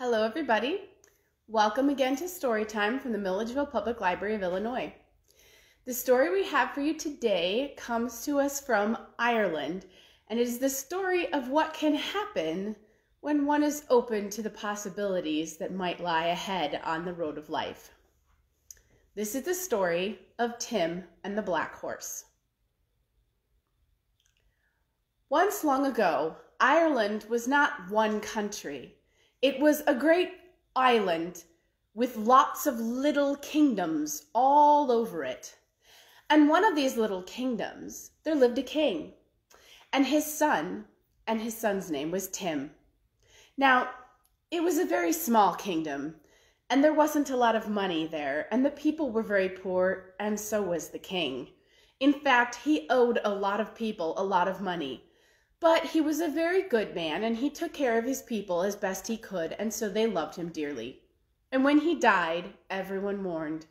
Hello, everybody. Welcome again to Storytime from the Milledgeville Public Library of Illinois. The story we have for you today comes to us from Ireland, and it is the story of what can happen when one is open to the possibilities that might lie ahead on the road of life. This is the story of Tim and the Black Horse. Once long ago, Ireland was not one country. It was a great island with lots of little kingdoms all over it. And one of these little kingdoms, there lived a king and his son's name was Tim. Now, it was a very small kingdom, and there wasn't a lot of money there, and the people were very poor, and so was the king. In fact, he owed a lot of people a lot of money. But he was a very good man, and he took care of his people as best he could, and so they loved him dearly. And when he died, everyone mourned.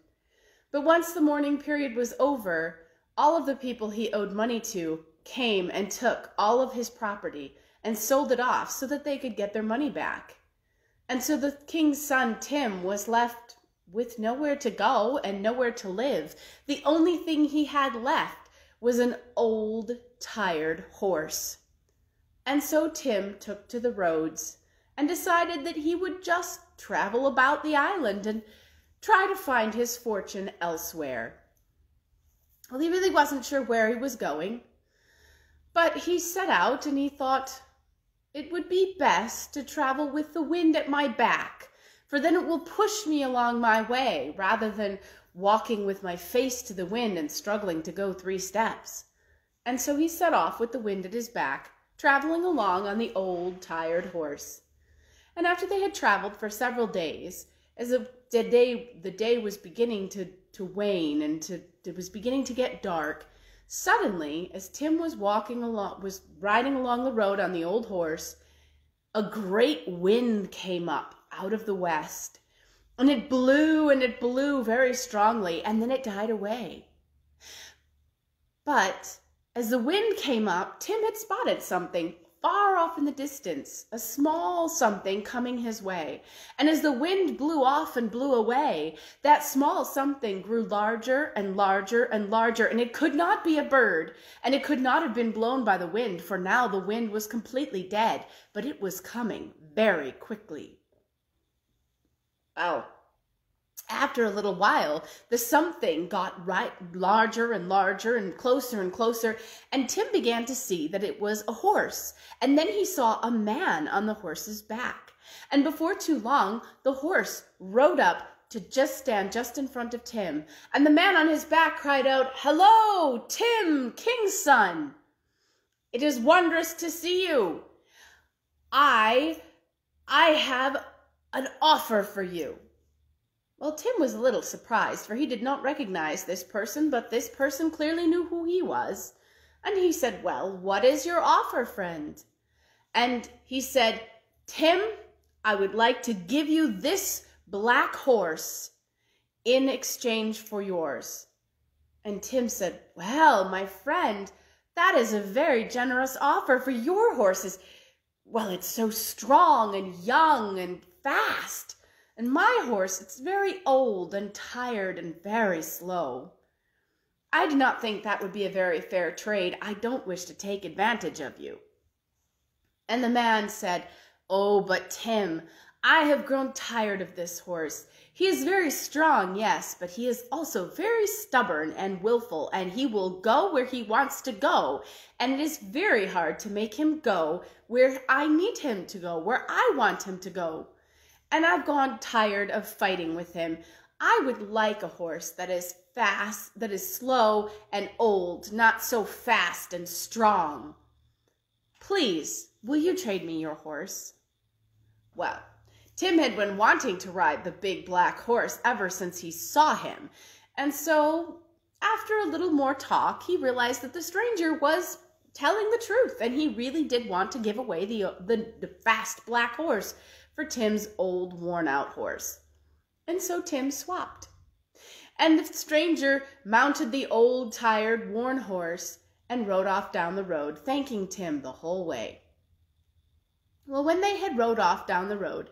But once the mourning period was over, all of the people he owed money to came and took all of his property and sold it off so that they could get their money back. And so the king's son, Tim, was left with nowhere to go and nowhere to live. The only thing he had left was an old, tired horse. And so Tim took to the roads and decided that he would just travel about the island and try to find his fortune elsewhere. Well, he really wasn't sure where he was going, but he set out and he thought it would be best to travel with the wind at my back, for then it will push me along my way rather than walking with my face to the wind and struggling to go 3 steps. And so he set off with the wind at his back, traveling along on the old, tired horse. And after they had traveled for several days, as the day was beginning to wane and it was beginning to get dark, suddenly, as Tim was riding along the road on the old horse, a great wind came up out of the west, and it blew very strongly, and then it died away. But as the wind came up, Tim had spotted something far off in the distance, a small something coming his way. And as the wind blew off and blew away, that small something grew larger and larger and larger, and it could not be a bird, and it could not have been blown by the wind, for now the wind was completely dead, but it was coming very quickly. Well, after a little while, the something got larger and larger and closer, and Tim began to see that it was a horse. And then he saw a man on the horse's back. And before too long, the horse rode up to stand just in front of Tim. And the man on his back cried out, "Hello, Tim, king's son! It is wondrous to see you. I have an offer for you." Well, Tim was a little surprised, for he did not recognize this person, but this person clearly knew who he was. And he said, "Well, what is your offer, friend?" And he said, "Tim, I would like to give you this black horse in exchange for yours." And Tim said, "Well, my friend, that is a very generous offer, for your horse is, well, it's so strong and young and fast. And my horse, it's very old and tired and very slow. I do not think that would be a very fair trade. I don't wish to take advantage of you." And the man said, "Oh, but Tim, I have grown tired of this horse. He is very strong, yes, but he is also very stubborn and willful, and he will go where he wants to go. And it is very hard to make him go where I need him to go, where I want him to go. And I've gone tired of fighting with him. I would like a horse that is fast, that is slow and old, not so fast and strong. Please, will you trade me your horse?" Well, Tim had been wanting to ride the big black horse ever since he saw him. And so, after a little more talk, he realized that the stranger was telling the truth, and he really did want to give away the fast black horse for Tim's old, worn-out horse. And so Tim swapped. And the stranger mounted the old, tired, worn horse and rode off down the road, thanking Tim the whole way. Well, when they had rode off down the road,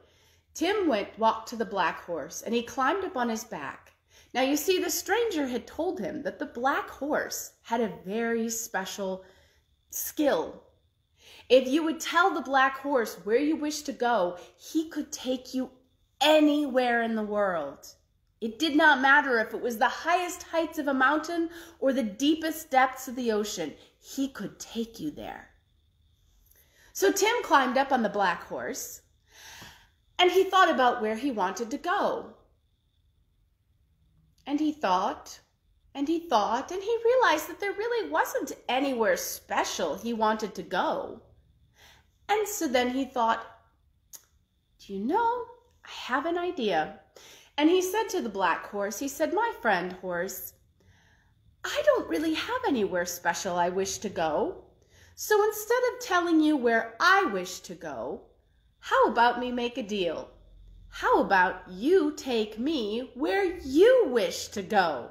Tim walked to the black horse, and he climbed up on his back. Now you see, the stranger had told him that the black horse had a very special skill. If you would tell the black horse where you wish to go, he could take you anywhere in the world. It did not matter if it was the highest heights of a mountain or the deepest depths of the ocean. He could take you there. So Tim climbed up on the black horse, and he thought about where he wanted to go. And he thought, and he thought, and he realized that there really wasn't anywhere special he wanted to go. And so then he thought, do you know, I have an idea. And he said to the black horse, he said, my friend horse, I don't really have anywhere special I wish to go. So instead of telling you where I wish to go, how about me make a deal? How about you take me where you wish to go?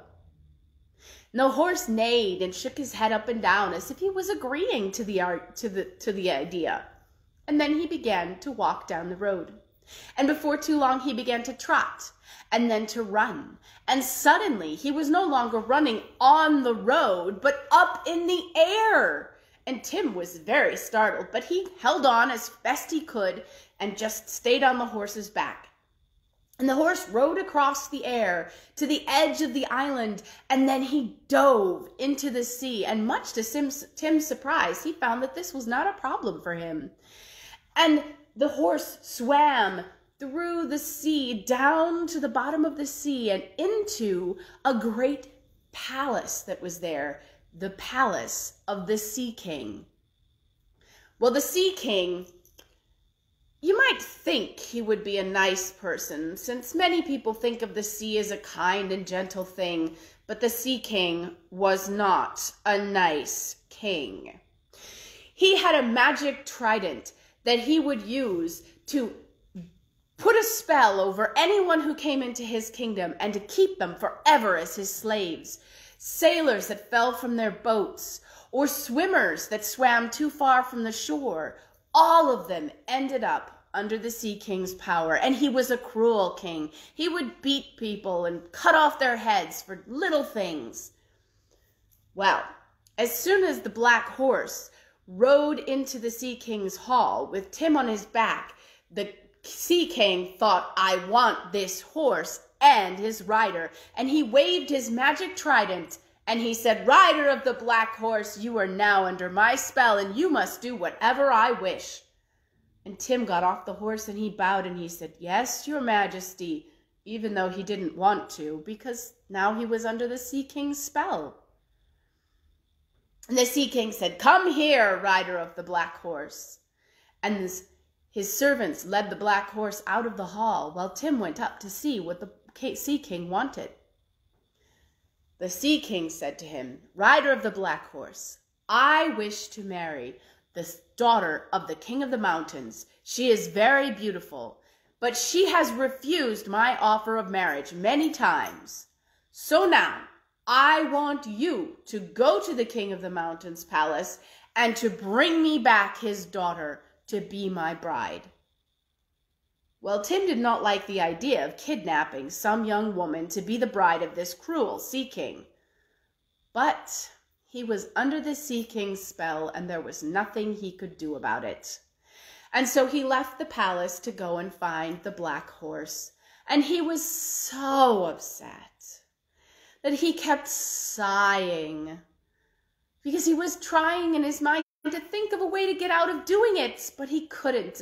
And the horse neighed and shook his head up and down as if he was agreeing to the idea. And then he began to walk down the road. And before too long he began to trot and then to run. And suddenly he was no longer running on the road, but up in the air. And Tim was very startled, but he held on as best he could and just stayed on the horse's back. And the horse rode across the air to the edge of the island, and then he dove into the sea. And much to Tim's surprise, he found that this was not a problem for him. And the horse swam through the sea, down to the bottom of the sea, and into a great palace that was there, the palace of the Sea King. Well, the Sea King, you might think he would be a nice person, since many people think of the sea as a kind and gentle thing, but the Sea King was not a nice king. He had a magic trident that he would use to put a spell over anyone who came into his kingdom and to keep them forever as his slaves. Sailors that fell from their boats, or swimmers that swam too far from the shore, all of them ended up under the Sea King's power. And he was a cruel king. He would beat people and cut off their heads for little things. Well, as soon as the black horse rode into the Sea King's hall with Tim on his back, the Sea King thought, I want this horse and his rider. And he waved his magic trident and he said, Rider of the black horse, you are now under my spell and you must do whatever I wish. And Tim got off the horse and he bowed and he said, Yes, your majesty, even though he didn't want to, because now he was under the Sea King's spell. And the Sea King said, Come here, rider of the black horse. And his servants led the black horse out of the hall while Tim went up to see what the Sea King wanted. The Sea King said to him, Rider of the black horse, I wish to marry the daughter of the King of the Mountains. She is very beautiful, but she has refused my offer of marriage many times. So now, I want you to go to the King of the Mountains' palace and to bring me back his daughter to be my bride. Well, Tim did not like the idea of kidnapping some young woman to be the bride of this cruel Sea King. But he was under the Sea King's spell and there was nothing he could do about it. And so he left the palace to go and find the black horse. And he was so upset that he kept sighing because he was trying in his mind to think of a way to get out of doing it, but he couldn't.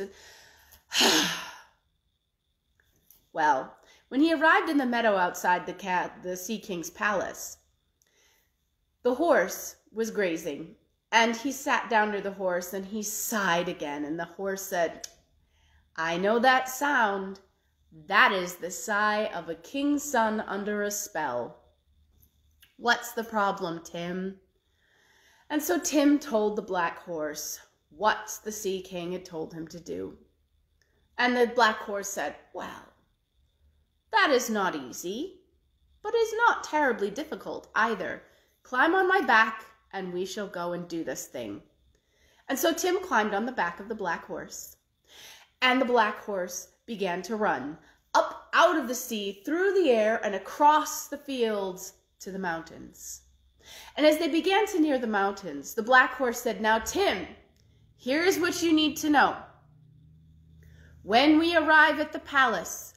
Well, when he arrived in the meadow outside the Sea King's palace, the horse was grazing, and he sat down near the horse and he sighed again, and the horse said, I know that sound. That is the sigh of a king's son under a spell. What's the problem, Tim? And so Tim told the black horse what the Sea King had told him to do. And the black horse said, Well, that is not easy, but is not terribly difficult either. Climb on my back, and we shall go and do this thing. And so Tim climbed on the back of the black horse, and the black horse began to run, up out of the sea, through the air, and across the fields to the mountains. And as they began to near the mountains, the black horse said, "Now, Tim, here is what you need to know. When we arrive at the palace,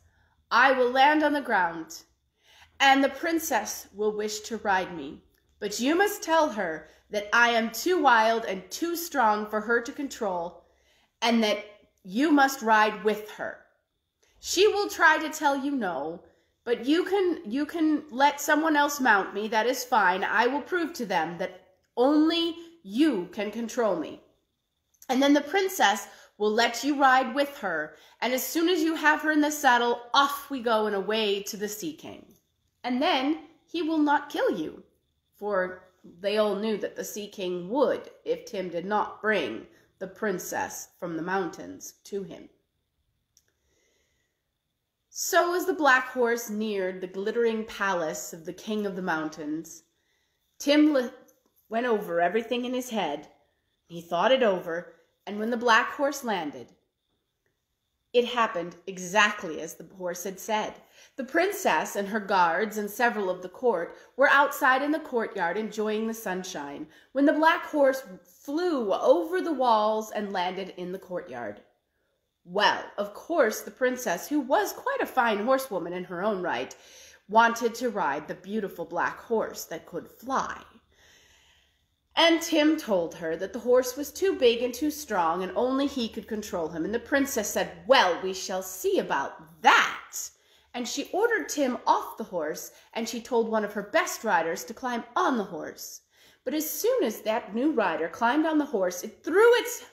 I will land on the ground, and the princess will wish to ride me. But you must tell her that I am too wild and too strong for her to control, and that you must ride with her. She will try to tell you no, but you can let someone else mount me. That is fine. I will prove to them that only you can control me. And then the princess will let you ride with her, and as soon as you have her in the saddle, off we go and away to the Sea King. And then he will not kill you," for they all knew that the Sea King would if Tim did not bring the princess from the mountains to him. So as the black horse neared the glittering palace of the King of the Mountains, Tim went over everything in his head. He thought it over, and when the black horse landed, it happened exactly as the horse had said. The princess and her guards and several of the court were outside in the courtyard enjoying the sunshine when the black horse flew over the walls and landed in the courtyard. Well, of course, the princess, who was quite a fine horsewoman in her own right, wanted to ride the beautiful black horse that could fly. And Tim told her that the horse was too big and too strong, and only he could control him. And the princess said, "Well, we shall see about that." And she ordered Tim off the horse, and she told one of her best riders to climb on the horse. But as soon as that new rider climbed on the horse, it threw its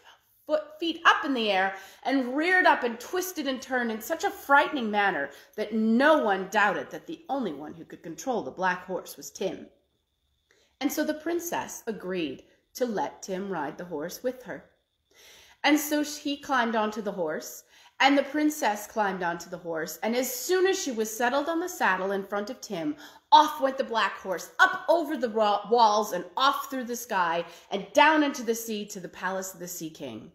feet up in the air and reared up and twisted and turned in such a frightening manner that no one doubted that the only one who could control the black horse was Tim. And so the princess agreed to let Tim ride the horse with her. And so he climbed onto the horse, and the princess climbed onto the horse, and as soon as she was settled on the saddle in front of Tim, off went the black horse, up over the walls and off through the sky and down into the sea to the palace of the Sea King.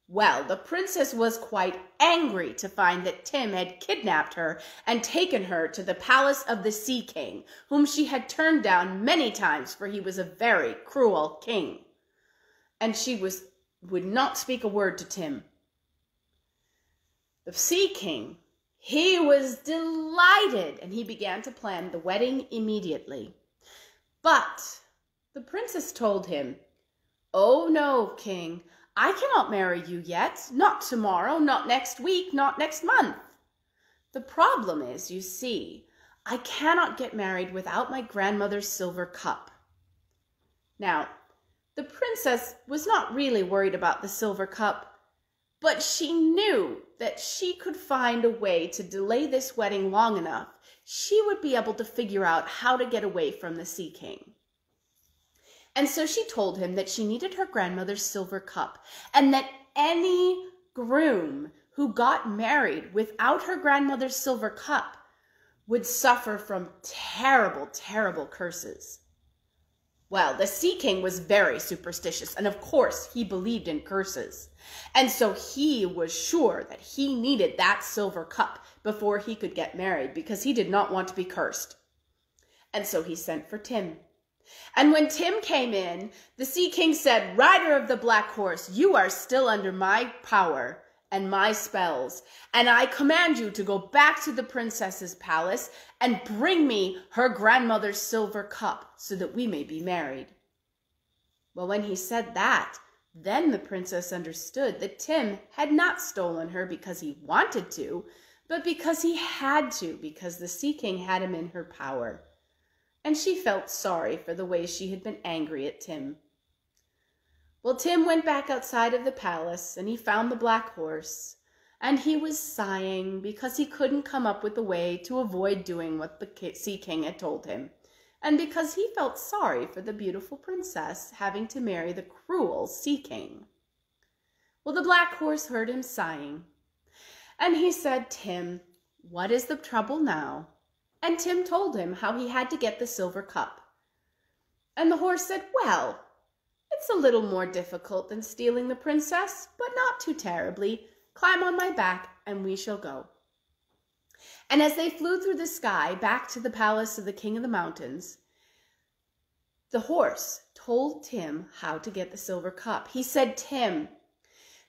Well, the princess was quite angry to find that Tim had kidnapped her and taken her to the palace of the Sea King, whom she had turned down many times, for he was a very cruel king. And she would not speak a word to Tim. The Sea King, he was delighted, and he began to plan the wedding immediately. But the princess told him, "Oh no, King, I cannot marry you yet, not tomorrow, not next week, not next month. The problem is, you see, I cannot get married without my grandmother's silver cup." Now, the princess was not really worried about the silver cup, but she knew that she could find a way to delay this wedding long enough. She would be able to figure out how to get away from the Sea King. And so she told him that she needed her grandmother's silver cup, and that any groom who got married without her grandmother's silver cup would suffer from terrible, terrible curses. Well, the Sea King was very superstitious, and of course he believed in curses. And so he was sure that he needed that silver cup before he could get married, because he did not want to be cursed. And so he sent for Tim. And when Tim came in, the Sea King said, "Rider of the black horse, you are still under my power and my spells, and I command you to go back to the princess's palace and bring me her grandmother's silver cup so that we may be married." Well, when he said that, then the princess understood that Tim had not stolen her because he wanted to, but because he had to, because the Sea King had him in her power. And she felt sorry for the way she had been angry at Tim. Well, Tim went back outside of the palace, and he found the black horse, and he was sighing because he couldn't come up with a way to avoid doing what the Sea King had told him, and because he felt sorry for the beautiful princess having to marry the cruel Sea King. Well, the black horse heard him sighing, and he said, "Tim, what is the trouble now?" And Tim told him how he had to get the silver cup. And the horse said, "Well, it's a little more difficult than stealing the princess, but not too terribly. Climb on my back and we shall go." And as they flew through the sky back to the palace of the King of the Mountains, the horse told Tim how to get the silver cup. He said, "Tim,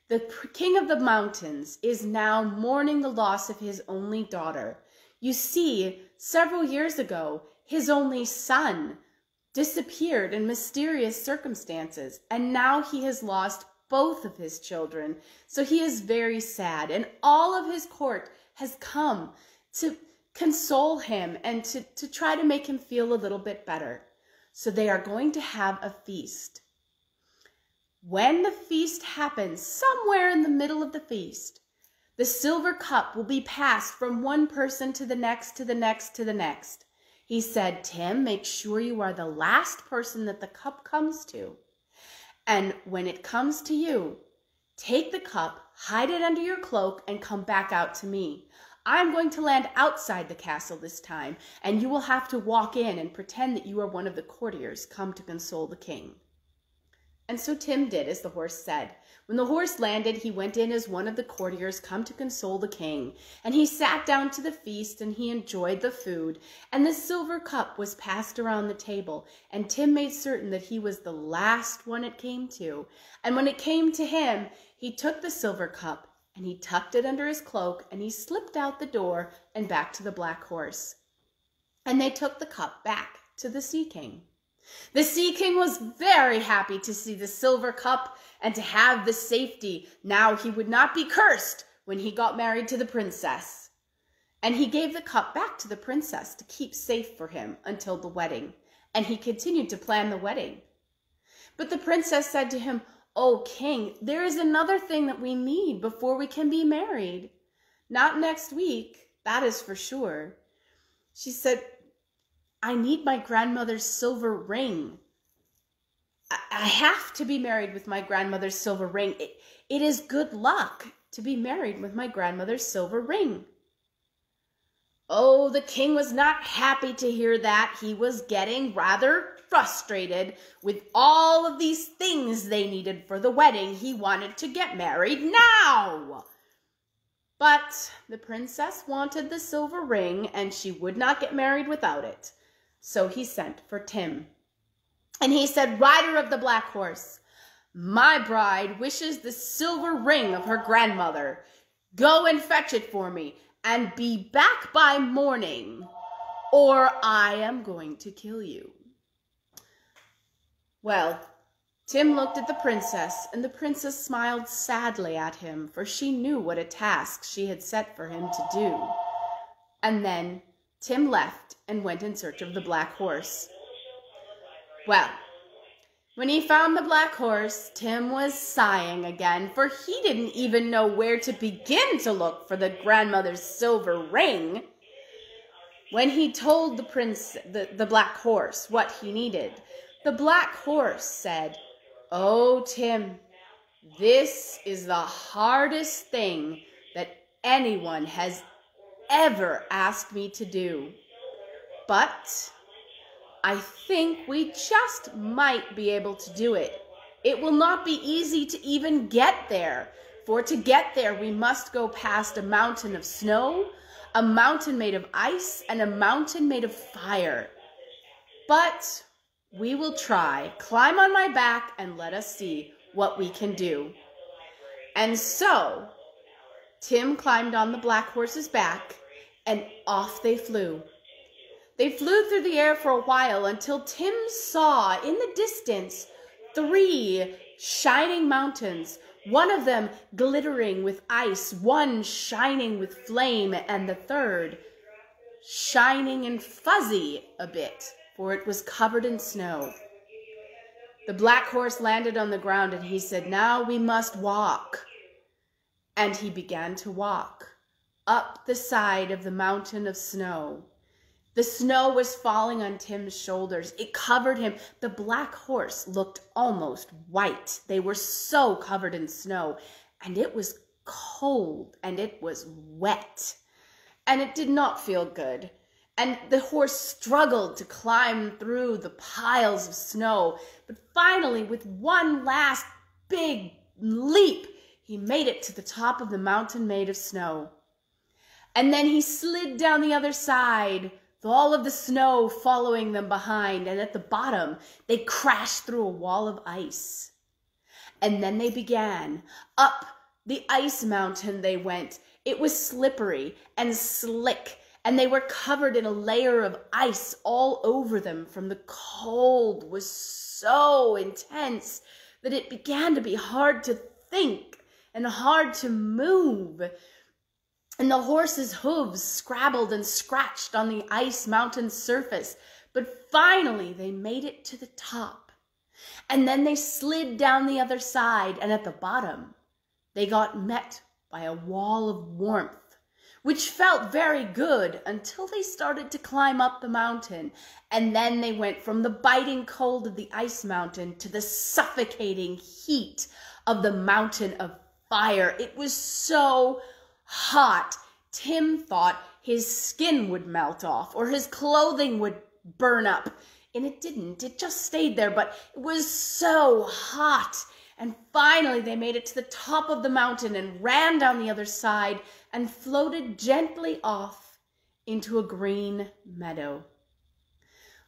the King of the Mountains is now mourning the loss of his only daughter. You see, several years ago, his only son disappeared in mysterious circumstances, and now he has lost both of his children. So he is very sad, and all of his court has come to console him and to try to make him feel a little bit better. So they are going to have a feast. When the feast happens, somewhere in the middle of the feast, the silver cup will be passed from one person to the next, to the next, to the next." He said, "Tim, make sure you are the last person that the cup comes to. And when it comes to you, take the cup, hide it under your cloak, and come back out to me. I'm going to land outside the castle this time, and you will have to walk in and pretend that you are one of the courtiers come to console the king." And so Tim did as the horse said. When the horse landed, he went in as one of the courtiers come to console the king, and he sat down to the feast, and he enjoyed the food, and the silver cup was passed around the table, and Tim made certain that he was the last one it came to. And when it came to him, he took the silver cup, and he tucked it under his cloak, and he slipped out the door and back to the black horse. And they took the cup back to the Sea King. The Sea King was very happy to see the silver cup and to have the safety. Now he would not be cursed when he got married to the princess. And he gave the cup back to the princess to keep safe for him until the wedding. And he continued to plan the wedding. But the princess said to him, "Oh, King, there is another thing that we need before we can be married. Not next week, that is for sure." She said, "I need my grandmother's silver ring. I have to be married with my grandmother's silver ring. It is good luck to be married with my grandmother's silver ring." Oh, the king was not happy to hear that. He was getting rather frustrated with all of these things they needed for the wedding. He wanted to get married now. But the princess wanted the silver ring, and she would not get married without it. So he sent for Tim. And he said, "Rider of the black horse, my bride wishes the silver ring of her grandmother. Go and fetch it for me, and be back by morning, or I am going to kill you." Well, Tim looked at the princess, and the princess smiled sadly at him, for she knew what a task she had set for him to do. And then Tim left and went in search of the black horse. Well, when he found the black horse, Tim was sighing again, for he didn't even know where to begin to look for the grandmother's silver ring. When he told the black horse what he needed, the black horse said, "Oh, Tim, this is the hardest thing that anyone has ever asked me to do. But I think we just might be able to do it. It will not be easy to even get there, for to get there we must go past a mountain of snow, a mountain made of ice, and a mountain made of fire. But we will try. Climb on my back and let us see what we can do." And so Tim climbed on the black horse's back, and off they flew. They flew through the air for a while until Tim saw in the distance 3 shining mountains, one of them glittering with ice, one shining with flame, and the third shining and fuzzy a bit, for it was covered in snow. The black horse landed on the ground, and he said, "Now we must walk." And he began to walk up the side of the mountain of snow. The snow was falling on Tim's shoulders. It covered him. The black horse looked almost white. They were so covered in snow. And it was cold, and it was wet. And it did not feel good. And the horse struggled to climb through the piles of snow. But finally, with one last big leap, he made it to the top of the mountain made of snow. And then he slid down the other side, with all of the snow following them behind, and at the bottom, they crashed through a wall of ice. And then they began. Up the ice mountain they went. It was slippery and slick, and they were covered in a layer of ice all over them, from the cold was so intense that it began to be hard to think and hard to move. And the horses' hooves scrabbled and scratched on the ice mountain surface, but finally they made it to the top. And then they slid down the other side, and at the bottom they got met by a wall of warmth, which felt very good until they started to climb up the mountain. And then they went from the biting cold of the ice mountain to the suffocating heat of the mountain of fire. It was so hot, Tim thought his skin would melt off or his clothing would burn up. And it didn't. It just stayed there, but it was so hot. And finally they made it to the top of the mountain and ran down the other side and floated gently off into a green meadow.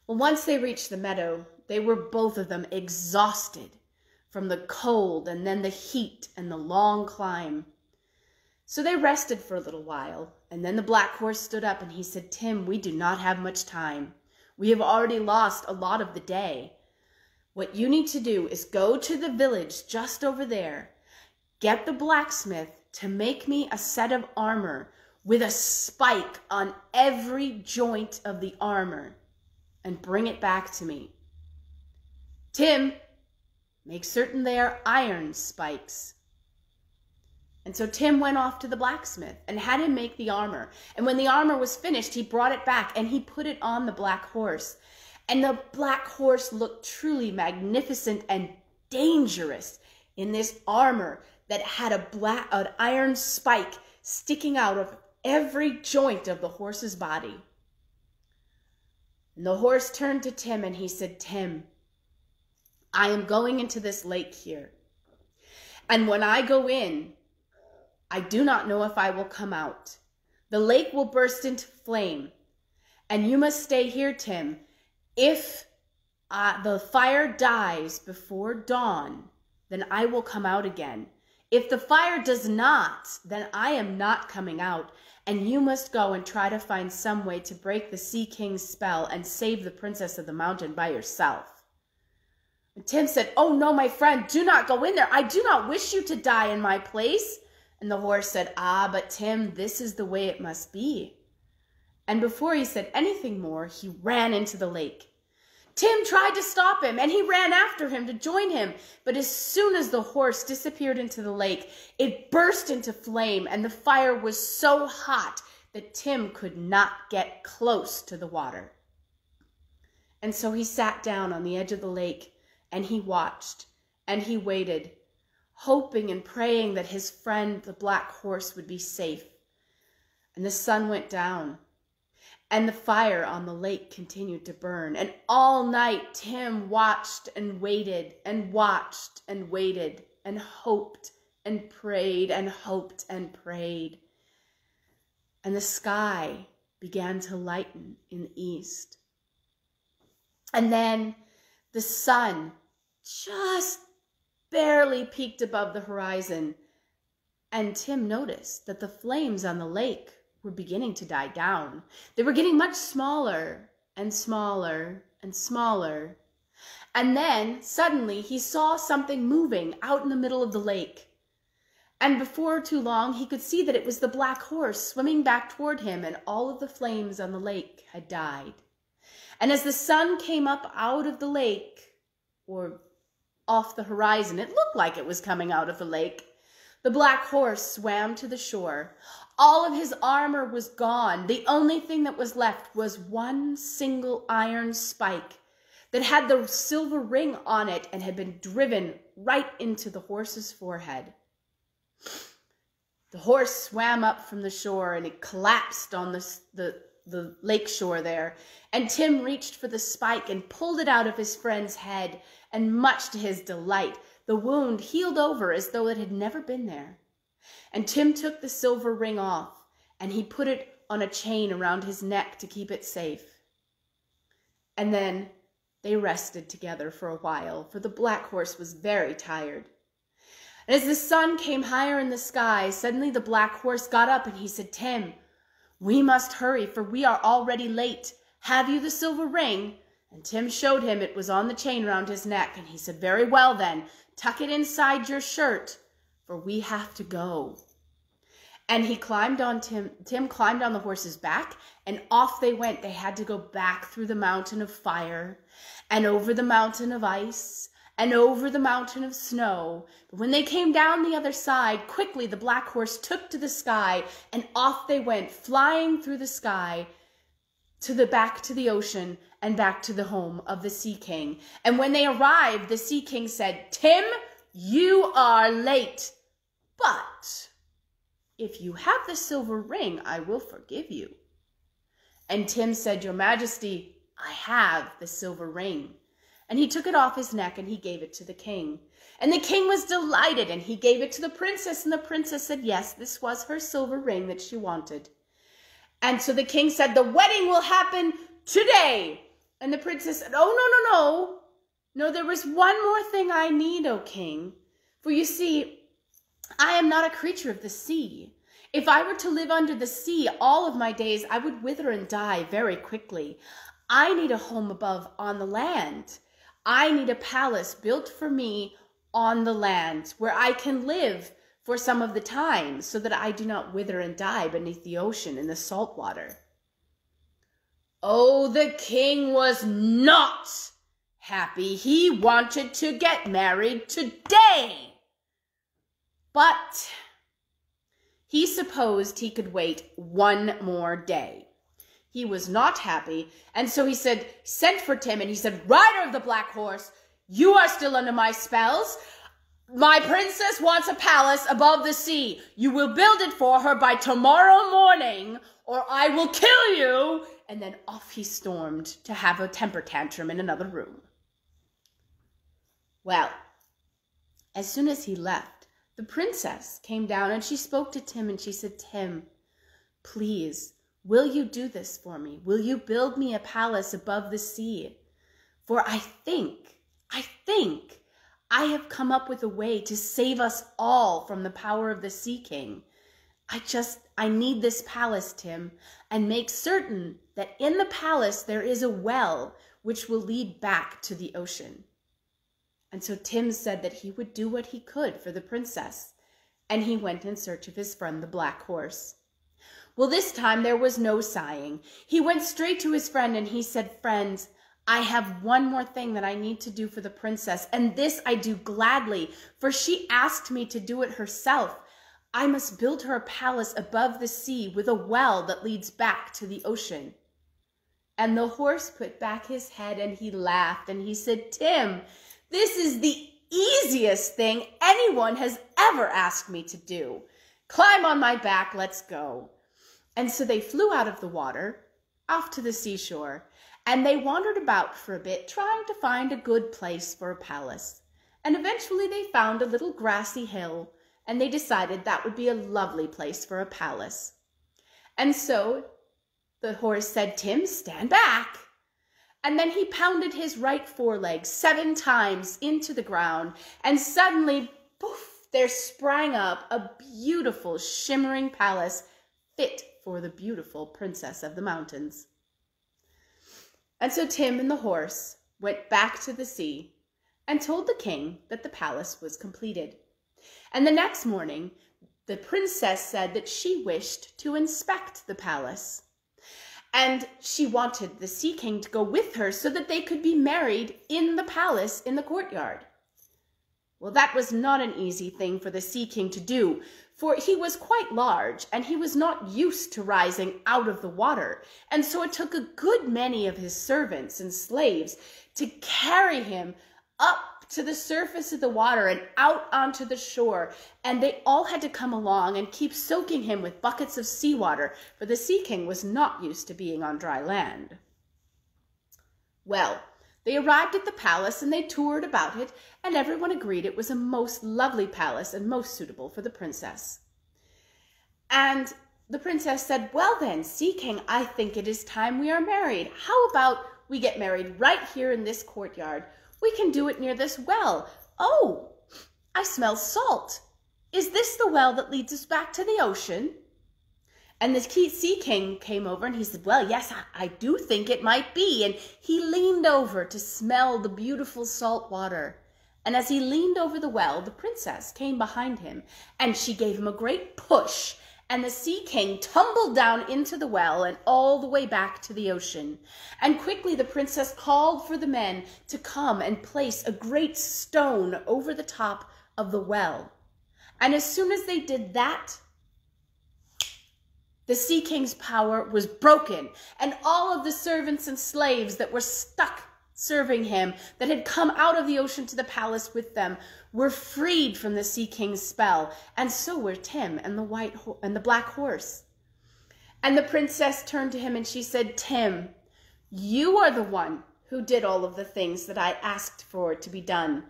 Well, once they reached the meadow, they were both of them exhausted from the cold and then the heat and the long climb. So they rested for a little while, and then the black horse stood up and he said, "Tim, we do not have much time. We have already lost a lot of the day. What you need to do is go to the village just over there, get the blacksmith to make me a set of armor with a spike on every joint of the armor, and bring it back to me. Tim, make certain they are iron spikes." And so Tim went off to the blacksmith and had him make the armor. And when the armor was finished, he brought it back and he put it on the black horse. And the black horse looked truly magnificent and dangerous in this armor that had an iron spike sticking out of every joint of the horse's body. And the horse turned to Tim and he said, "Tim, I am going into this lake here. And when I go in, I do not know if I will come out. The lake will burst into flame. And you must stay here, Tim. If the fire dies before dawn, then I will come out again. If the fire does not, then I am not coming out. And you must go and try to find some way to break the Sea King's spell and save the Princess of the Mountain by yourself." And Tim said, "Oh no, my friend, do not go in there. I do not wish you to die in my place." And the horse said, "Ah, but Tim, this is the way it must be." And before he said anything more, he ran into the lake. Tim tried to stop him, and he ran after him to join him. But as soon as the horse disappeared into the lake, it burst into flame, and the fire was so hot that Tim could not get close to the water. And so he sat down on the edge of the lake, and he watched, and he waited, hoping and praying that his friend, the black horse, would be safe. And the sun went down, and the fire on the lake continued to burn. And all night, Tim watched and waited and watched and waited and hoped and prayed and hoped and prayed. And the sky began to lighten in the east. And then the sun just barely peeked above the horizon, and Tim noticed that the flames on the lake were beginning to die down. They were getting much smaller and smaller and smaller. And then suddenly he saw something moving out in the middle of the lake. And before too long, he could see that it was the black horse swimming back toward him, and all of the flames on the lake had died. And as the sun came up out of the lake, or off the horizon, it looked like it was coming out of the lake, the black horse swam to the shore. All of his armor was gone. The only thing that was left was one single iron spike that had the silver ring on it and had been driven right into the horse's forehead. The horse swam up from the shore and it collapsed on the lake shore there. And Tim reached for the spike and pulled it out of his friend's head. And much to his delight, the wound healed over as though it had never been there. And Tim took the silver ring off, and he put it on a chain around his neck to keep it safe. And then they rested together for a while, for the black horse was very tired. And as the sun came higher in the sky, suddenly the black horse got up and he said, "Tim, we must hurry, for we are already late. Have you the silver ring?" And Tim showed him it was on the chain around his neck, and he said, "Very well then, tuck it inside your shirt, for we have to go." And he climbed on Tim climbed on the horse's back, and off they went. They had to go back through the mountain of fire, and over the mountain of ice, and over the mountain of snow. But when they came down the other side, quickly the black horse took to the sky, and off they went, flying through the sky, back to the ocean, and back to the home of the Sea King. And when they arrived, the Sea King said, "Tim, you are late, but if you have the silver ring, I will forgive you." And Tim said, "Your Majesty, I have the silver ring." And he took it off his neck and he gave it to the king. And the king was delighted, and he gave it to the princess, and the princess said yes, this was her silver ring that she wanted. And so the king said, "The wedding will happen today." And the princess said, "Oh, no. No, there was one more thing I need, O king. For you see, I am not a creature of the sea. If I were to live under the sea all of my days, I would wither and die very quickly. I need a home above on the land. I need a palace built for me on the land where I can live for some of the time so that I do not wither and die beneath the ocean in the salt water." Oh, the king was not happy. He wanted to get married today. But he supposed he could wait one more day. He was not happy, and so he sent for Tim, and he said, "Rider of the black horse, you are still under my spells. My princess wants a palace above the sea. You will build it for her by tomorrow morning, or I will kill you." And then off he stormed to have a temper tantrum in another room. Well, as soon as he left, the princess came down and she spoke to Tim, and she said, "Tim, please, will you do this for me? Will you build me a palace above the sea? For I think I have come up with a way to save us all from the power of the Sea King. I need this palace, Tim, and make certain that in the palace there is a well which will lead back to the ocean." And so Tim said that he would do what he could for the princess, and he went in search of his friend the black horse. Well, this time there was no sighing. He went straight to his friend and he said, "Friend, I have one more thing that I need to do for the princess, and this I do gladly, for she asked me to do it herself. I must build her a palace above the sea with a well that leads back to the ocean." And the horse put back his head and he laughed and he said, "Tim, this is the easiest thing anyone has ever asked me to do. Climb on my back, let's go." And so they flew out of the water, off to the seashore, and they wandered about for a bit, trying to find a good place for a palace. And eventually they found a little grassy hill, and they decided that would be a lovely place for a palace. And so the horse said, "Tim, stand back." And then he pounded his right foreleg 7 times into the ground, and suddenly, poof, there sprang up a beautiful, shimmering palace fit for the beautiful princess of the mountains. And so Tim and the horse went back to the sea and told the king that the palace was completed. And the next morning, the princess said that she wished to inspect the palace. And she wanted the Sea King to go with her so that they could be married in the palace in the courtyard. Well, that was not an easy thing for the Sea King to do, for he was quite large and he was not used to rising out of the water. And so it took a good many of his servants and slaves to carry him up to the surface of the water and out onto the shore. And they all had to come along and keep soaking him with buckets of seawater, for the Sea King was not used to being on dry land. Well, They arrived at the palace and they toured about it, and everyone agreed it was a most lovely palace and most suitable for the princess. And the princess said, well then, Sea King, I think it is time we are married. How about we get married right here in this courtyard? We can do it near this well. Oh, I smell salt. Is this the well that leads us back to the ocean? And the Sea King came over and he said, well, yes, I do think it might be. And he leaned over to smell the beautiful salt water. And as he leaned over the well, the princess came behind him and she gave him a great push. And the Sea King tumbled down into the well and all the way back to the ocean. And quickly the princess called for the men to come and place a great stone over the top of the well. And as soon as they did that, the Sea King's power was broken, and all of the servants and slaves that were stuck serving him, that had come out of the ocean to the palace with them, were freed from the Sea King's spell, and so were Tim and the black horse. And the princess turned to him and she said, Tim, you are the one who did all of the things that I asked for to be done,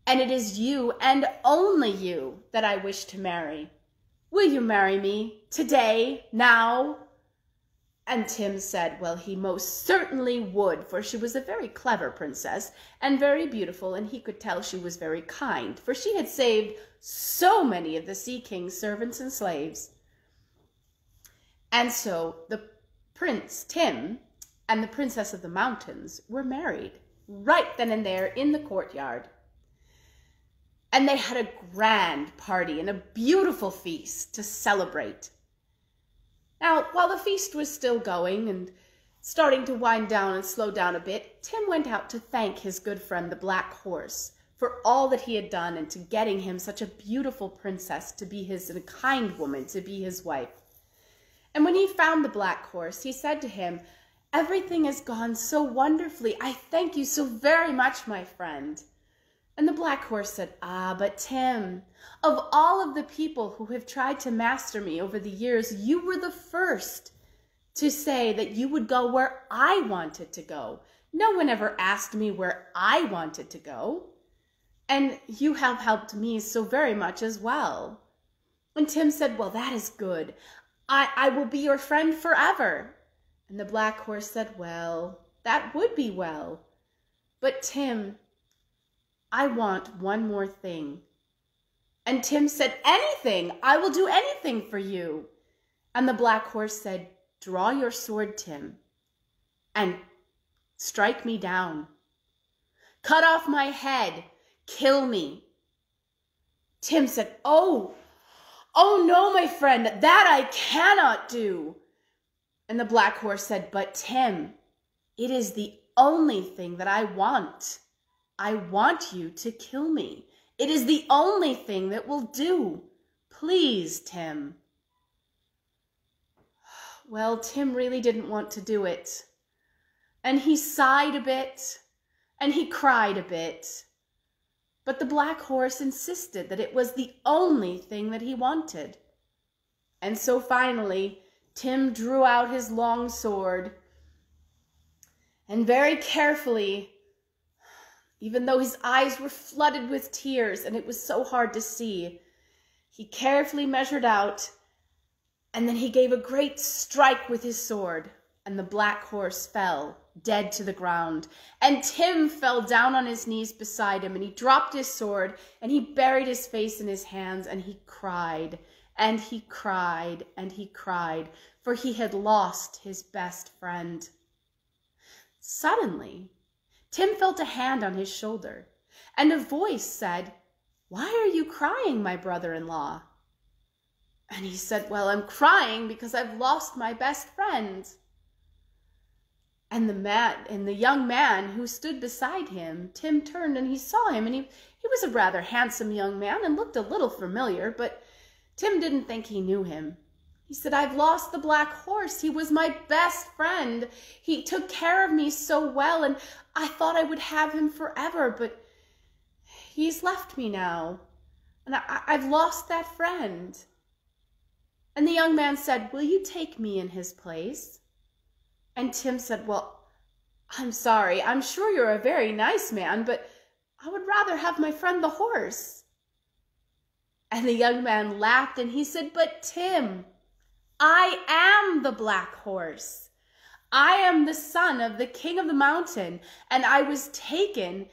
and it is you and only you that I wish to marry. Will you marry me today, now? And Tim said, well, he most certainly would, for she was a very clever princess and very beautiful, and he could tell she was very kind, for she had saved so many of the Sea King's servants and slaves. And so the Prince Tim and the Princess of the Mountains were married right then and there in the courtyard. And they had a grand party and a beautiful feast to celebrate. Now, while the feast was still going and starting to wind down and slow down a bit, Tim went out to thank his good friend, the Black Horse, for all that he had done and to getting him such a beautiful princess to be his, and a kind woman to be his wife. And when he found the Black Horse, he said to him, everything has gone so wonderfully. I thank you so very much, my friend. And the Black Horse said, but Tim, of all of the people who have tried to master me over the years, you were the first to say that you would go where I wanted to go. No one ever asked me where I wanted to go. And you have helped me so very much as well. And Tim said, well, that is good. I will be your friend forever. And the Black Horse said, well, that would be well. But Tim, I want one more thing. And Tim said, anything. I will do anything for you. And the Black Horse said, draw your sword, Tim, and strike me down. Cut off my head. Kill me. Tim said, oh no, my friend, that I cannot do. And the Black Horse said, but Tim, it is the only thing that I want. I want you to kill me. It is the only thing that will do. Please, Tim. Well, Tim really didn't want to do it. And he sighed a bit, and he cried a bit. But the Black Horse insisted that it was the only thing that he wanted. And so finally, Tim drew out his long sword, and very carefully, even though his eyes were flooded with tears and it was so hard to see, he carefully measured out, and then he gave a great strike with his sword, and the Black Horse fell dead to the ground. And Tim fell down on his knees beside him, and he dropped his sword, and he buried his face in his hands, and he cried, and he cried, and he cried, for he had lost his best friend. Suddenly, Tim felt a hand on his shoulder, and a voice said, why are you crying, my brother-in-law? And he said, well, I'm crying because I've lost my best friend. And the young man who stood beside him, Tim turned and he saw him, and he was a rather handsome young man and looked a little familiar, but Tim didn't think he knew him. He said, I've lost the Black Horse. He was my best friend. He took care of me so well, and I thought I would have him forever, but he's left me now, and I've lost that friend. And the young man said, will you take me in his place? And Tim said, well, I'm sorry, I'm sure you're a very nice man, but I would rather have my friend the horse. And the young man laughed and he said, but Tim, I am the black horse. I am the son of the king of the mountain, and I was taken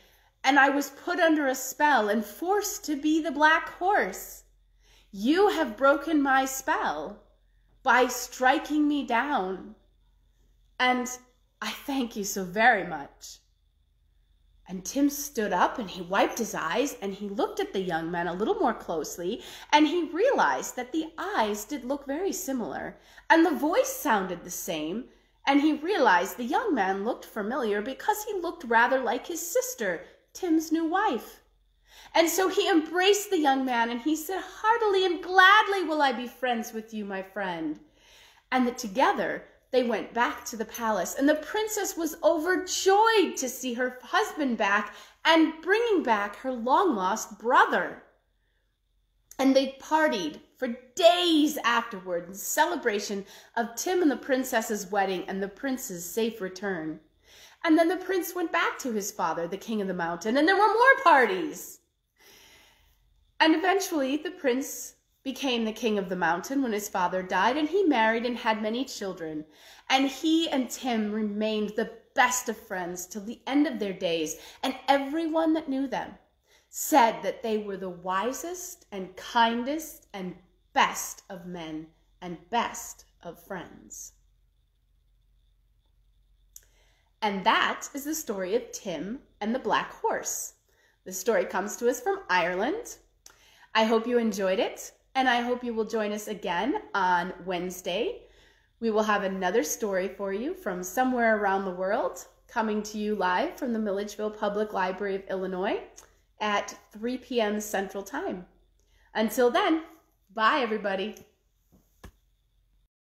and I was put under a spell and forced to be the black horse. You have broken my spell by striking me down, and I thank you so very much. And Tim stood up and he wiped his eyes and he looked at the young man a little more closely, and he realized that the eyes did look very similar and the voice sounded the same, and he realized the young man looked familiar because he looked rather like his sister, Tim's new wife. And so he embraced the young man and he said, heartily and gladly will I be friends with you, my friend. And that together they went back to the palace, and the princess was overjoyed to see her husband back and bringing back her long-lost brother. And they partied for days afterward in celebration of Tim and the princess's wedding and the prince's safe return. And then the prince went back to his father, the king of the mountain, and there were more parties. And eventually the prince became the king of the mountain when his father died, and he married and had many children. And he and Tim remained the best of friends till the end of their days, and everyone that knew them said that they were the wisest and kindest and best of men and best of friends. And that is the story of Tim and the Black Horse. The story comes to us from Ireland. I hope you enjoyed it, and I hope you will join us again on Wednesday. We will have another story for you from somewhere around the world, coming to you live from the Milledgeville Public Library of Illinois at 3 p.m. Central Time. Until then, bye everybody.